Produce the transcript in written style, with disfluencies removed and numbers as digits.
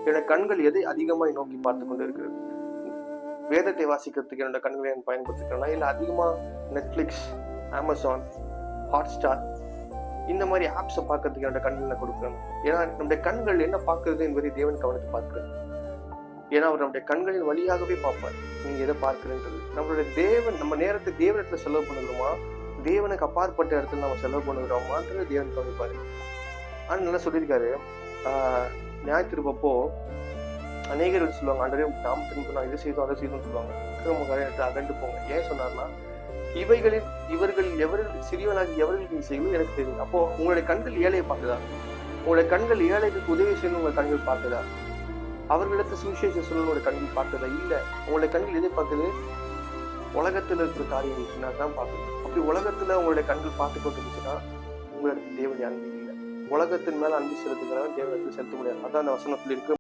என்னோட கண்கள் எதை அதிகமாய் நோக்கி பார்த்து கொண்டு இருக்கிறது? வேதத்தை வாசிக்கிறதுக்கு என்னோட கண்களை நான் பயன்படுத்திக்கிறேன்னா, இல்லை அதிகமாக நெட்ஃப்ளிக்ஸ், அமேசான், ஹாட்ஸ்டார் இந்த மாதிரி ஆப்ஸை பார்க்கறதுக்கு என்னோட கண்களை நான் கொடுக்குறேன்? ஏன்னா நம்முடைய கண்கள் என்ன பார்க்கறது என்பதை தேவன் கவனித்து பார்க்கிறது. ஏன்னா அவர் நம்முடைய கண்களின் வழியாகவே பார்ப்பார் நீங்க எதை பார்க்கிறன்றது. நம்மளுடைய தேவன் நம்ம நேரத்தை தேவனிடத்துல செலவு பண்ணுகிறோமா, தேவனுக்கு அப்பாற்பட்ட இடத்துல நம்ம செலவு பண்ணுகிறோமான்றது தேவன் கவனிப்பாரு. ஆனால் நல்லா சொல்லியிருக்காரு. ஞாயிற்றுப்போ அநேகர் சொல்லுவாங்க, ஆண்டவரே நாமத்திற்கு நான் இதை செய்தோம் அதை செய்தோம்னு சொல்லுவாங்க. கிரம காரியத்தை அகண்டு போங்க. ஏன் சொன்னார்னா, இவைகளில் இவர்கள் எவர்கள் சிறியவனாகி எவர்களுக்கு செய்யணும் எனக்கு தெரியும். அப்போ உங்களுடைய கண்கள் ஏழையை பார்க்குதா? உங்களுடைய கண்கள் ஏழைக்கு உதவி செய்யணும் உங்களுடைய கண்கள் பார்க்குதா? அவர்களுக்கு சுவிசேஷம் சொல்லணும் உங்களுடைய கண்கள் பார்க்குதா? இல்லை. உங்களுடைய கண்கள் எதை பார்க்குது? உலகத்தில் இருக்கிற காரியங்கள் தான் பார்க்குது. அப்படி உலகத்துல உங்களுடைய கண்கள் பார்த்து கொண்டிருந்துச்சுன்னா உங்களுக்கு தேவன் அன்பு இல்லை. உலகத்தின் மேல அன்பு செலுத்துகிறவன் தேவனுக்கு செலுத்த முடியாது. அதான் அந்த வசனம் சொல்லியிருக்கு.